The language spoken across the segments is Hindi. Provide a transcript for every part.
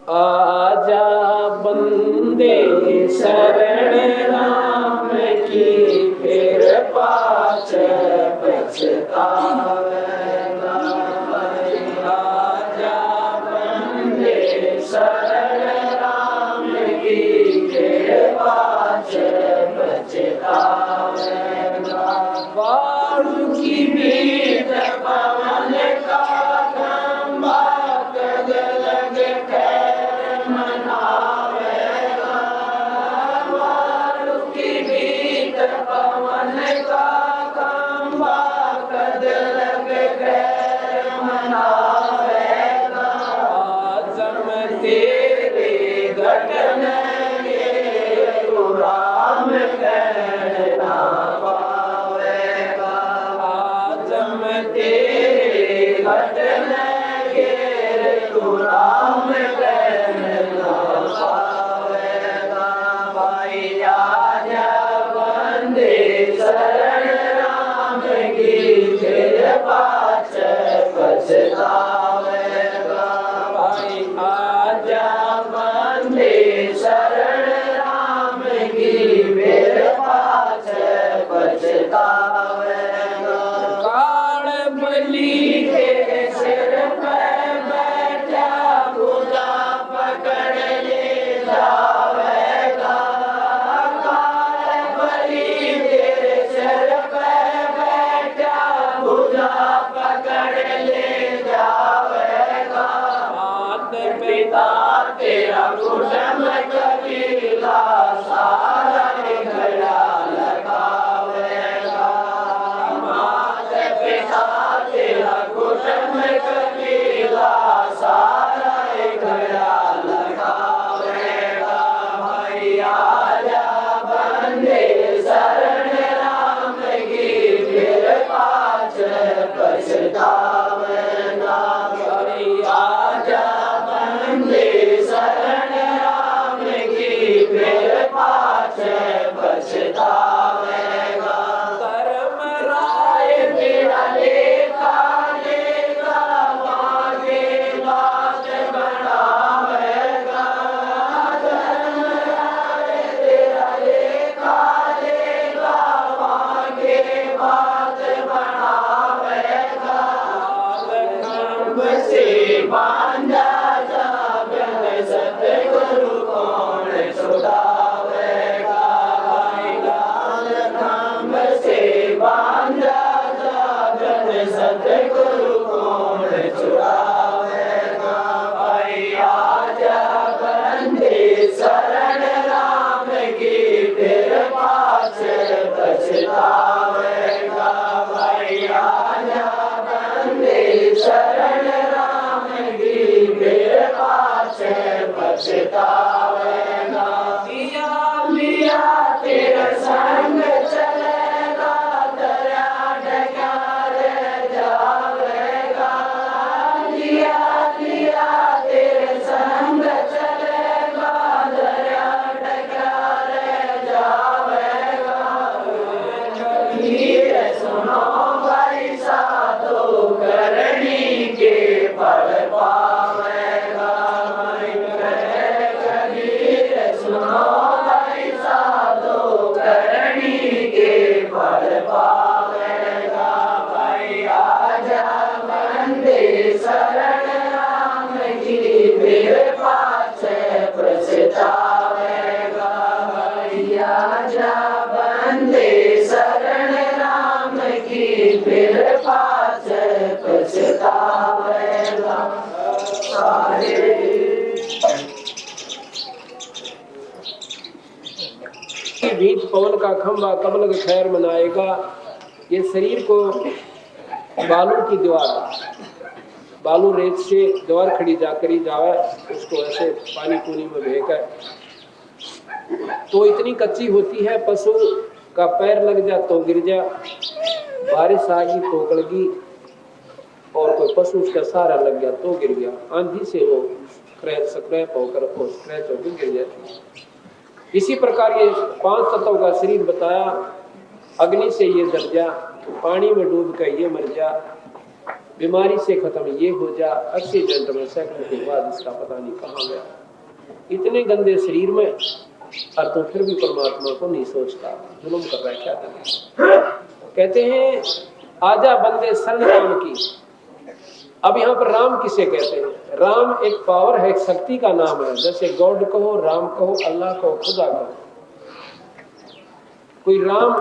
आजा बंदे शरण राम की, फिर पाछ पछतावेगा। आजा बंदे शरण राम की, फिर पाछ पछतावेगा। वायु की बीत पवन का खंभा, कद लग खैर मनावेगा। वायु की बीत पवन का खंभा, कद लग खैर मनावेगा। आजम तेरे घटन के, तू राम कहना पावेगा। आजम तेरे घटन के, तू राम कहना पावेगा। भाई आजा बंदे शरण राम की, फिर पाछ पछतावेगा। भाई आजा बंदे शरण राम की, फिर पाछ पछतावेगा। काल बलि के सिर पर बैठा, भुजा पकड़ ले जावेगा। काल बलि के सिर पर बैठा, भुजा पकड़ ले जावेगा। मात पिता तेरा कुटुंब कबीला, सारा घड़ा लगावेगा। मात पिता तेरा कुटुंब कबीला, सारा घड़ा लगावेगा। भाई आजा बंदे शरण राम की, फिर पाछ पछतावेगा। भाई आजा बंदे शरण राम की, फिर पाछ पछतावेगा। धर्म राय तेरा लेखा लेगा, मांगे बात बढ़ावेगा। धर्म राय तेरा लेखा लेगा, मांगे बात बढ़ावेगा। खंभ से बांधा जाबन, सतगुरु कौन छुड़ावेगा। भाई लाल खंभ से बांधा जाबन, सतगुरु कौन छुड़ावेगा। भाई आजा बंदे शरण राम की, फिर पाछ पछतावेगा। भाई आजा बंदे शरण राम की, फिर पाछ पछतावेगा। लिया लिया तेरा संग चलेगा, दरिया डकार जावेगा। लिया लिया तेरे संग चलेगा, दरिया डकार जावेगा। कबीर सुनो भाई साधो, करनी के फल पावेगा। कबीर सुनो भाई साधो, करनी के फल पावेगा। भाई आजा बंदे शरण राम की, फिर पाछ पछतावेगा। भाई आजा बंदे शरण राम की, फिर पाछ पछतावेगा। सारे बीच पवन का खंभा, कब लग खैर मनाएगा। ये शरीर को बालू की दीवार, बालू रेत से दीवार खड़ी जाकर ही जावे, उसको ऐसे पानी पूनी में बहकर, तो इतनी कच्ची होती है, पशु का पैर लग जा तो गिर जा, बारिश आ गई तो गड़गी, और कोई पशु उसका सहारा लग गया तो गिर गया। आंधी से वो स्क्रैच होकर गिर जाती है। इसी प्रकार ये 5 तत्वों का शरीर बताया। अग्नि से ये जल जा, पानी में डूब कर ये मर जा, बीमारी से खत्म ये हो जा, एक्सीडेंट में सेकंड के बाद इसका पता नहीं कहाँ गया। इतने गंदे शरीर में और तो फिर भी परमात्मा को नहीं सोचता, जुल्म कर रहा है, क्या करें। कहते हैं आजा बंदे शरण राम की। अब यहाँ पर राम किसे कहते हैं? राम एक पावर है, एक शक्ति का नाम है। जैसे गॉड कहो, राम कहो, अल्लाह कहो, खुदा कहो। कोई राम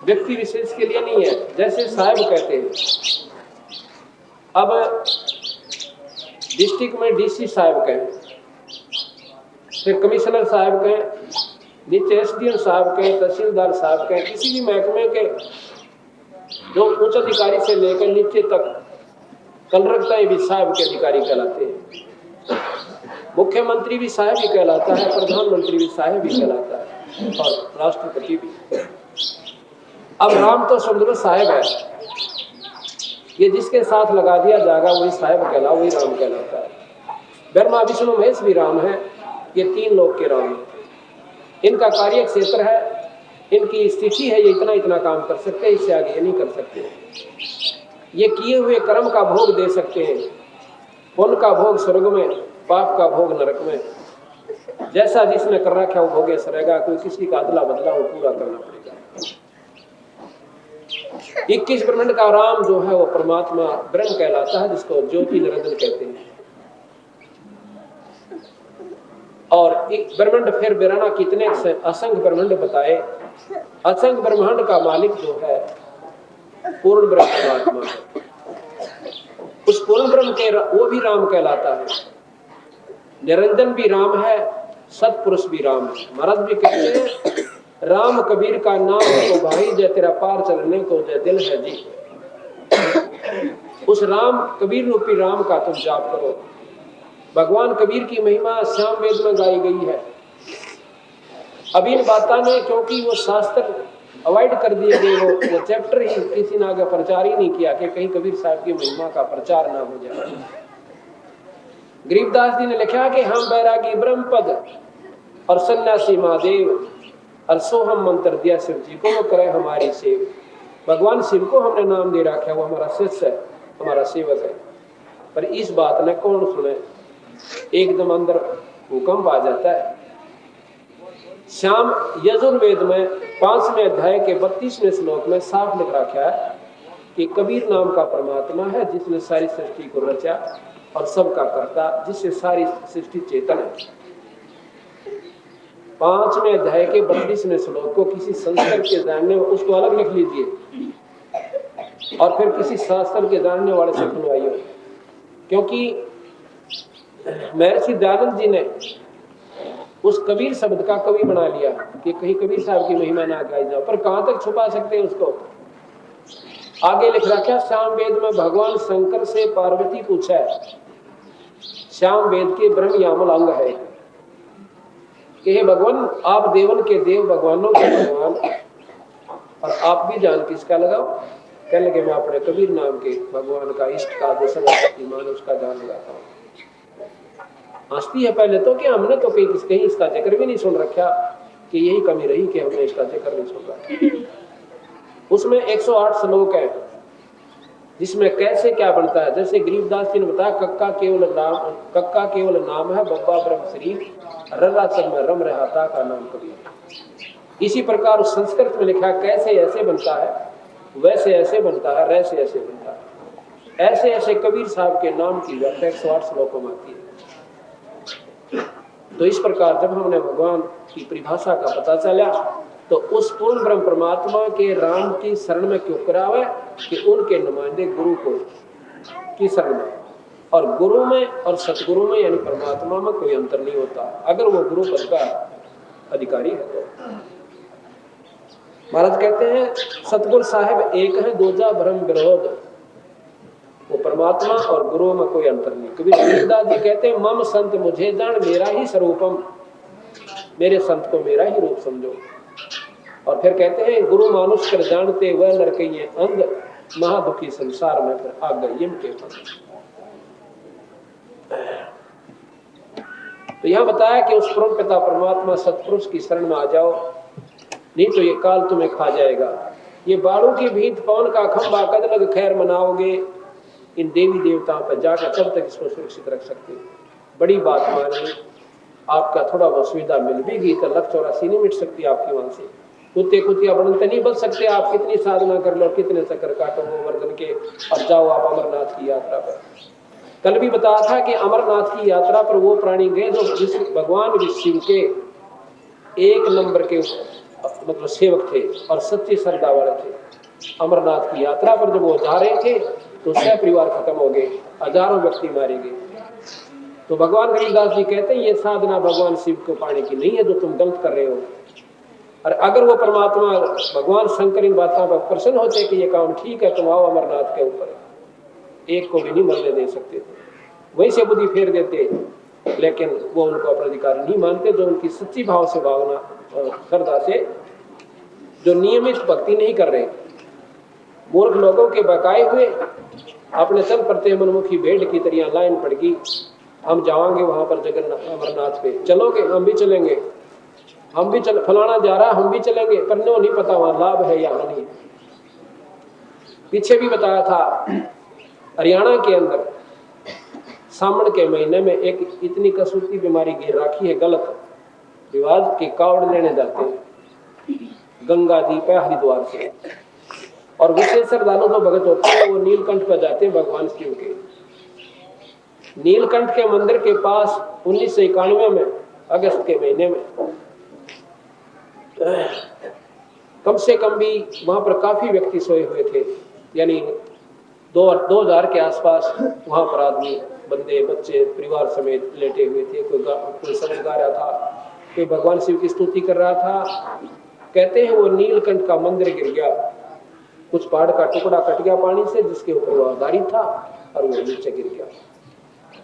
व्यक्ति विशेष के लिए नहीं है। जैसे साहब कहते हैं, अब डिस्ट्रिक्ट में डीसी साहब कहें, फिर कमिश्नर साहब कहें, नीचे एसडीएम साहब कहें, तहसीलदार साहब कहें, किसी भी महकमे के जो उच्च अधिकारी से लेकर नीचे तक कलरकताएं भी साहब के अधिकारी कहलाते हैं। मुख्यमंत्री भी साहब ही कहलाता है, प्रधानमंत्री भी साहब ही कहलाता है, और राष्ट्रपति भी। अब राम तो समझ लो साहब है, ये जिसके साथ लगा दिया जाएगा वही साहब कहला, वही राम कहलाता है। ब्रह्मा विष्णु महेश भी राम है, ये तीन लोग के राम है। इनका कार्य क्षेत्र है, इनकी स्थिति है, ये इतना इतना काम कर सकते हैं, इससे आगे ये नहीं कर सकते। ये किए हुए कर्म का भोग दे सकते हैं, पुण्य का भोग स्वर्ग में, पाप का भोग नरक में। जैसा जिसने कर रखा वो भोगे सरेगा, कोई किसी का अदला बदला वो पूरा करना पड़ेगा। 21 ब्रह्मांड का राम जो है वो परमात्मा ब्रह्म कहलाता है, जिसको ज्योति निरंजन कहते हैं। और ब्रह्मांड फिर बिराना कितने असंख्य ब्रह्मांड बताए। असंख्य ब्रह्मांड का मालिक जो है पूर्ण ब्रह्म परमात्मा है। उस पूर्ण ब्रह्म के वो भी राम कहलाता है। निरंजन भी राम है, सतपुरुष भी राम है। महाराज भी कहते हैं राम कबीर का नाम तो भाई, जय तेरा पार चलने को जय दिल है जी। उस राम कबीर रूपी राम का तुम जाप करो। भगवान कबीर की महिमा श्याम वेद में गाई गई है। अब इन बातों में क्योंकि वो शास्त्र अवॉइड कर दिए गए, वो चैप्टर ही किसी ने आगे प्रचार ही नहीं किया कि कहीं कबीर साहब की महिमा का प्रचार ना हो जाए। गरीबदास जी ने लिखा कि हम बैरागी ब्रह्म पद और सन्यासी महादेव, और सो हम मंत्र दिया शिव जी को, वो करे हमारी सेव। भगवान शिव को हमने नाम दे रखा है, वो हमारा शिष्य है, हमारा सेवक है। पर इस बात ने कौन सुने? एकदम अंदर भूकंप आ जाता है। श्याम यजुर्वेद में 5वें अध्याय के 32वें श्लोक में साफ लिख रखा है कि कबीर नाम का परमात्मा है जिसने सारी सृष्टि को रचा और सबका करता, जिससे सारी सृष्टि चेतन है। 5वें अध्याय के 32वें श्लोक को किसी संस्कृत के जानने, उसको अलग लिख लीजिए और फिर किसी शास्त्र के जानने वाले से सुनवाइए। क्योंकि महर्षि दयानंद जी ने उस कबीर शब्द का कवि बना लिया कि कहीं कबीर साहब की महिमा ना गाई जाओ, पर कहां तक छुपा सकते हैं उसको? आगे लिख रखा श्याम वेद में भगवान शंकर से पार्वती पूछा है, श्याम वेद के ब्रह्म यामल अंग है कि हे भगवान, आप देवन के देव, भगवानों के भगवान, और आप भी जान किसका लगाओ? कहने लगे मैं अपने कबीर नाम के भगवान का, इष्ट का, जो सर्वशक्तिमान उसका जान लगाता हूँ। हंसती है पहले तो कि हमने तो कहीं इसका जिक्र भी नहीं सुन रखा, कि यही कमी रही कि हमने इसका जिक्र नहीं सुन रखा। उसमें 108 श्लोक है जिसमें कैसे क्या बनता है। जैसे गरीबदास जी ने बताया कक्का केवल नाम है, बब्बा ब्रह्म शरीर, रर्रा चल में रम रहता का नाम कबीर। इसी प्रकार उस संस्कृत में लिखा कैसे ऐसे बनता है, वैसे ऐसे बनता है, वैसे ऐसे बनता है। ऐसे ऐसे कबीर साहब के नाम की व्याख्या 108 श्लोकों में आती है। तो इस प्रकार जब हमने भगवान की परिभाषा का पता चला तो उस पूर्ण ब्रह्म परमात्मा के राम की शरण में क्यों करावे कि उनके नुमाइंदे गुरु को की शरण में, और गुरु में और सतगुरु में यानी परमात्मा में कोई अंतर नहीं होता अगर वो गुरु पद का अधिकारी है तो। महाराज कहते हैं सतगुरु साहेब एक है, दूजा भ्रम विरोध। वो परमात्मा और गुरु में कोई अंतर नहीं। कबीर तुलसीदास जी कहते हैं मम संत मुझे जान मेरा ही स्वरूपम, मेरे संत को मेरा ही रूप समझो। और फिर कहते हैं गुरु मानुष कर जानते वह नरकइये अंध, महादुखी संसार में फिर आ गए यम के फंद। तो यह बताया कि उस परम पिता परमात्मा सतपुरुष की शरण में आ जाओ, नहीं तो ये काल तुम्हें खा जाएगा। ये बाड़ों की भीत पवन का खंबा कद लग खैर मनाओगे, इन देवी देवताओं पर जाकर तब तक इसको सुरक्षित रख सकते हैं। बड़ी बात मानिए, आपका थोड़ा बहुत सुविधा मिल भी गई तो 1,84 नहीं मिट सकती आपकी वहां से। कुत्ते कुतिया बड़न तो नहीं बच सकते, आप कितनी साधना कर लो, कितने चक्कर काटो गोवर्धन के, अब जाओ आप अमरनाथ की यात्रा पर। कल भी बताया था कि अमरनाथ की यात्रा पर वो प्राणी गए जो भगवान शिव के 1 नंबर के मतलब सेवक थे और सच्ची श्रद्धा वाले थे। अमरनाथ की यात्रा पर जब वो जा रहे थे तो सह परिवार खत्म हो गए, हजारों व्यक्ति मारे गए। तो भगवान गरीबदास जी कहते हैं ये साधना भगवान शिव को पाने की नहीं है जो तुम गलत कर रहे हो। और अगर वो परमात्मा भगवान शंकर इन बातों पर प्रसन्न होते कि ये काम ठीक है, तुम आओ अमरनाथ के ऊपर, एक को भी नहीं मरने दे सकते थे, वहीं से बुद्धि फेर देते। लेकिन वो उनको अपना अधिकार नहीं मानते, जो उनकी सच्ची भाव से भावना और श्रद्धा से जो नियमित भक्ति नहीं कर रहे। मूर्ख लोगों के बकाए हुए अपने चल पड़ते मनमुखी भेड़ की तरह लाइन पड़ गई, हम जाएंगे वहां पर जगन्नाथ अमरनाथ पे, चलोगे? हम भी चलेंगे, हम भी चल, फलाना जा रहा हम भी चलेंगे, पर नो नहीं पता वहां लाभ है या हानि। पीछे भी बताया था हरियाणा के अंदर सावन के महीने में एक इतनी कसूती बीमारी गिर रखी है, गलत रिवाज के कावड़ लेने जाते हैं गंगा जी पे हरिद्वार से, और विशेष श्रद्धालु जो भगत होते हैं वो नीलकंठ पर जाते हैं भगवान शिव के। नीलकंठ के मंदिर के पास 1991 में अगस्त के महीने में कम से कम भी वहां पर काफी व्यक्ति सोए हुए थे, यानी 2000 के आसपास वहां पर आदमी, बंदे, बच्चे परिवार समेत लेटे हुए थे। कोई समझ गा रहा था, कोई भगवान शिव की स्तुति कर रहा था। कहते हैं वो नीलकंठ का मंदिर गिर गया, कुछ पहाड़ का टुकड़ा कट गया पानी से जिसके ऊपर वो आधारित था और वो नीचे गिर गया।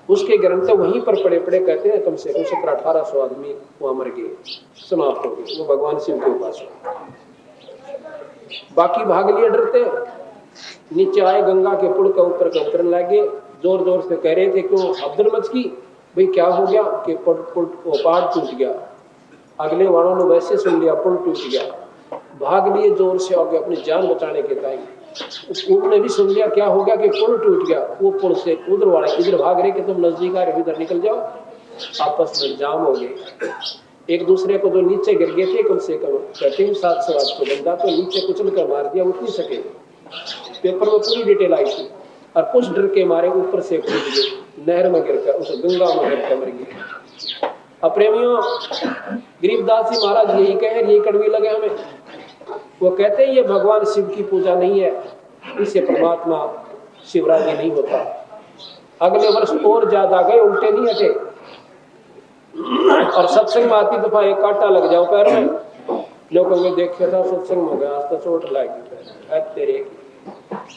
उसके ग्रंथ वहीं पर पड़े पड़े कहते हैं कम से कम 1700-1800 आदमी वहां मर गए, समाप्त हो गए। वो भगवान शिव के उपास, बाकी भाग लिए डरते, नीचे आए गंगा के पुल का ऊपर का उतरने लगे, जोर जोर से कह रहे थे क्यों अब्दुल मच की, भाई क्या हो गया कि पहाड़ टूट गया। अगले वालों ने वैसे सुन लिया पुल टूट गया, भाग लिए जोर से और अपनी जान बचाने के टाइम। उसने भी सुन लिया क्या हो गया कि पुल टूट गया, वो पुल से उधर वाले इधर भाग रहे कि तुम नजदीक आ रहे इधर निकल जाओ, आपस में जाम हो गए। एक दूसरे को जो नीचे गिर गए थे कम से कम 700-800 बंदा तो नीचे कुचल कर मार दिया, उठ नहीं सके। पेपर में पूरी डिटेल आई थी, और कुछ डर के मारे ऊपर से कूद गए नहर में गिरकर, उस गंगा में गिरकर मर गए। अब प्रेमियों, गरीबदास जी महाराज यही कहे, यही कड़वी लगे हमें। वो कहते हैं ये भगवान शिव की पूजा नहीं है, इससे परमात्मा शिवराजी नहीं होता। अगले वर्ष और ज्यादा गए, उल्टे नहीं हटे। और सत्संग में आती दफा एक कांटा लग जाओ पैर में, लोगों ने देखा था सत्संग में गया, आज तो चोट लगी तेरे।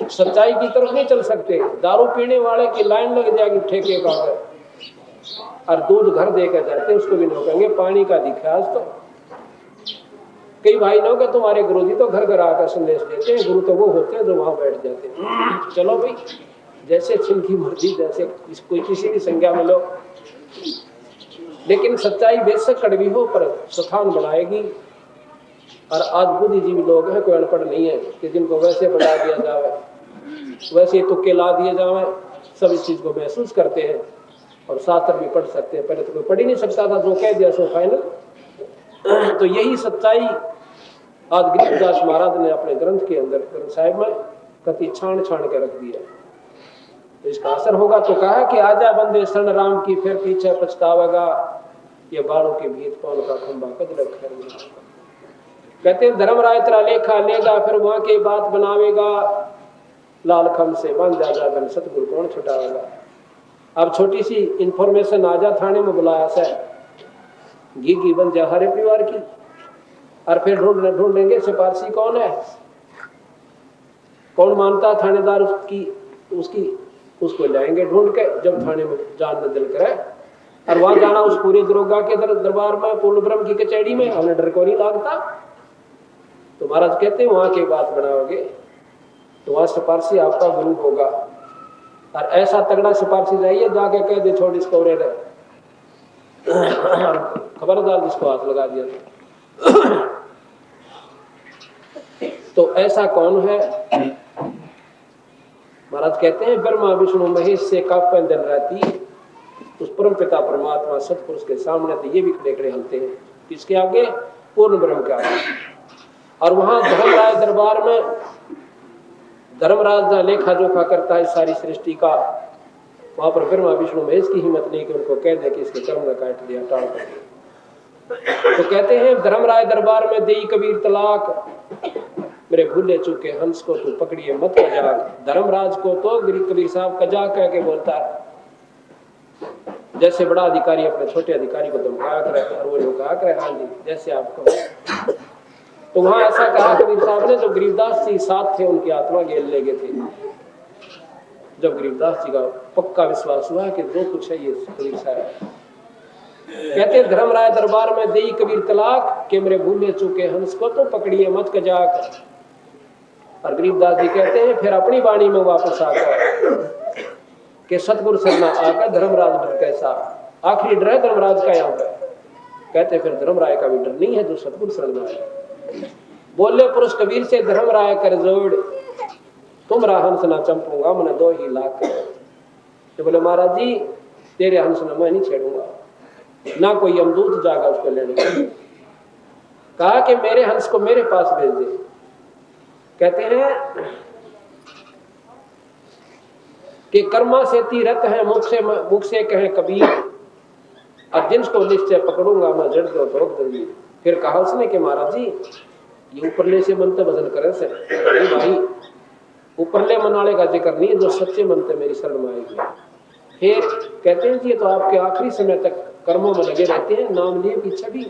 सच्चाई की तरफ नहीं चल सकते, दारू पीने वाले की लाइन लग जाएगी ठेके का, और दूध घर देकर जाते उसको भी नौकेंगे पानी का दिखा। आज तो कई भाई लोग तुम्हारे गुरुजी तो घर घर आकर संदेश देते हैं, गुरु तो वो होते हैं जो वहां बैठ जाते हैं। चलो भाई, जैसे जिनकी मर्जी, जैसे कोई किसी भी संज्ञा में लो, लेकिन सच्चाई बेशक कड़वी हो पर स्थान बनाएगी। और आज बुद्धिजीवी लोग हैं, कोई अनपढ़ नहीं है कि जिनको वैसे बता दिया जाए, वैसे तुक्के ला दिए जाए, सब इस चीज को महसूस करते हैं और शास्त्र भी पढ़ सकते हैं। पहले तो कोई पढ़ ही नहीं सकता था, जो कह दिया सो फाइनल। तो यही सच्चाई आज गरीबदास महाराज ने अपने ग्रंथ के अंदर, ग्रंथ साहिब में कति छान छान के रख दिया। तो इसका असर होगा तो कहा कि आजा बंदे शरण राम की, फिर पीछे पछतावेगा, ये बालों के भीत पौन का खंबा कद रखा। कहते हैं धर्मराय तेरा लेखा लेगा, फिर वहां के बात बनावेगा, लाल खम से बन जा बन सतगुरु कौन छुटावेगा। अब छोटी सी इंफॉर्मेशन आजा थाने में बुलाया से घी बन जा हरे परिवार की, और फिर ढूंढेंगे सिपारसी कौन है, कौन मानता थानेदार उसकी उसको लाएंगे ढूंढ के। जब थाने में जान में दिल करे और वहां जाना उस पूरे दरोगा के दरबार में, पूर्ण ब्रह्म की कचहरी में, हमें डर को नहीं लगता। तो महाराज कहते हैं वहां की बात बनाओगे तो वहां सिपारसी आपका गुरु होगा, और ऐसा तगड़ा सिपारसी जाइए जाके कह दे छोड़ इसको रे, खबरदार जिसको हाथ लगा दिया। तो ऐसा कौन है? महाराज महाराज कहते हैं ब्रह्मा विष्णु महेश से काफन दिन रहती उस परम पिता परमात्मा सतपुरुष के सामने तो ये भी खड़े खड़े हलते हैं, किसके आगे? पूर्ण ब्रह्म के आगे। और वहां धर्मराज दरबार में धर्मराज लेखा जोखा करता है सारी सृष्टि का, वहां पर ब्रह्मा विष्णु महेश की हिम्मत नहीं कि उनको कह दे कि इसके कर्म में काट दिया, टाल कर दिया। तो कहते हैं धर्मराज दरबार में देई कबीर तलाक, मेरे भूले चूके हंस को तू पकड़िए मत कजाक। धर्मराज को तो कबीर साहब कजाक कह के बोलता है, जैसे बड़ा अधिकारी अपने छोटे अधिकारी को धमकाया करे और वो कहा करे हाँ जी जैसे आपको। तो वहां ऐसा कहा कबीर साहब ने, जो गरीबदास जी साथ थे उनकी आत्मा गेल ले गए थे। जब गरीबदास जी का पक्का विश्वास हुआ कि जो कुछ है ये कबीर साहब, कहते धर्मराय दरबार में देई कबीर तलाक के मेरे भूले चूके हंस को तो पकड़िए मत कजाक। और गरीबदास जी कहते हैं फिर अपनी वाणी में वापस आकर कि सतगुरु सरना आकर धर्मराज डर कैसा, आखिरी डर है धर्मराज का यहाँ पर। कहते फिर धर्मराय का भी डर नहीं है जो सतगुरु सरना है। बोले पुरुष कबीर से धर्मराय कर जोड़, तुमरा हंस ना चंपूंगा मैंने 2 ही लाख। तो बोले महाराज जी तेरे हंस ना मैं नहीं छेड़ूंगा, ना कोई यमदूत जागा उसको लेने। कहा कि मेरे हंस को मेरे पास भेज दे। कहते हैं कि कर्मा से तीरथ है मुख से कहे कबीर, और जिनको निश्चय पकड़ूंगा मैं जड़ दो तो जल्दी। फिर कहा उसने कि महाराज जी ये ऊपरले से मनते भजन करे से भाई, ऊपरले मनाले का जिक्र नहीं, जो सच्चे मनते मेरी शरण में आएगी। फिर कहते हैं कि तो आपके आखिरी समय तक कर्मों में लगे रहते हैं, नाम लिए पीछे भी।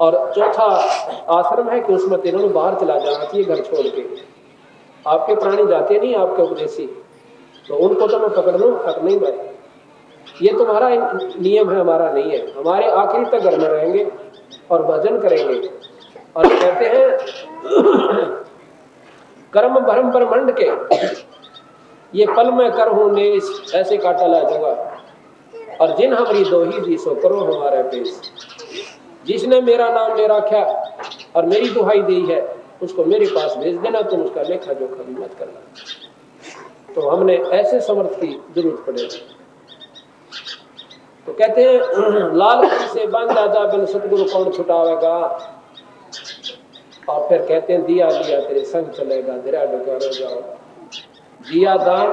और चौथा आश्रम है कि उसमें तीनों बाहर चला जाना चाहिए घर छोड़ के। आपके प्राणी जाते नहीं, आपके उपदेशी, तो उनको तो मैं पकड़ लूं तक नहीं भाई, ये तुम्हारा नियम है, हमारा नहीं है। हमारे आखिरी तक घर में रहेंगे और भजन करेंगे। और कहते हैं कर्म भरम ब्रह्मंड के ये पल में कर हूं नेस, ऐसे काटा ला दूंगा। और जिन हमारी दो ही दी सो करो हमारे पेश। जिसने मेरा नाम ले रखा और मेरी दुहाई दी है उसको मेरे पास भेज देना, तुम उसका लेखा जोखा भी मत करना। तो हमने ऐसे समर्थ की जरूरत पड़ेगी। तो कहते हैं लाल से बांधा जा बिन सतगुरु कौन छुटावेगा। और फिर कहते हैं दिया लिया तेरे संग चलेगा, धीरा डुकार हो जाओ। दिया दान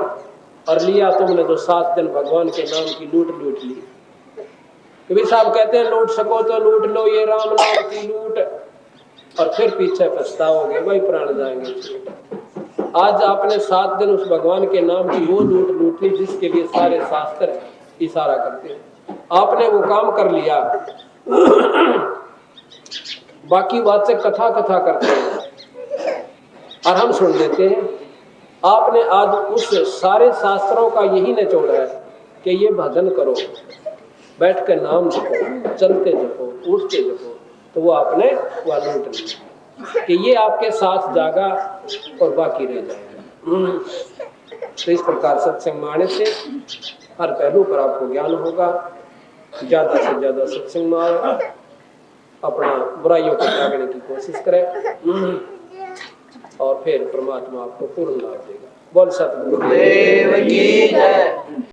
और लिया तुमने जो 7 दिन भगवान के नाम की लूट ली। कबीर साहब कहते हैं लूट सको तो लूट लो ये राम नाम की लूट, और फिर पीछे पछताओगे वही प्राण जाएंगे। आज आपने 7 दिन उस भगवान के नाम की वो लूट ली जिसके लिए सारे शास्त्र इशारा करते हैं। आपने वो काम कर लिया, बाकी वाचक कथा करते हैं और हम सुन लेते हैं। आपने आज उस सारे शास्त्रों का यही निचोड़ है कि ये भजन करो, बैठ कर नाम जपो, चलते जपो, उठते जपो, तो वो आपने वह लूट लिया कि ये आपके साथ जागा और बाकी रह जाएगा। तो इस प्रकार सत्संग माने से हर पहलू पर आपको ज्ञान होगा। ज्यादा से ज्यादा सत्संग में आए, अपना बुराइयों को त्यागने की कोशिश करें और फिर परमात्मा आपको पूर्ण लाभ देगा। बोल सतगुरु देव की जय।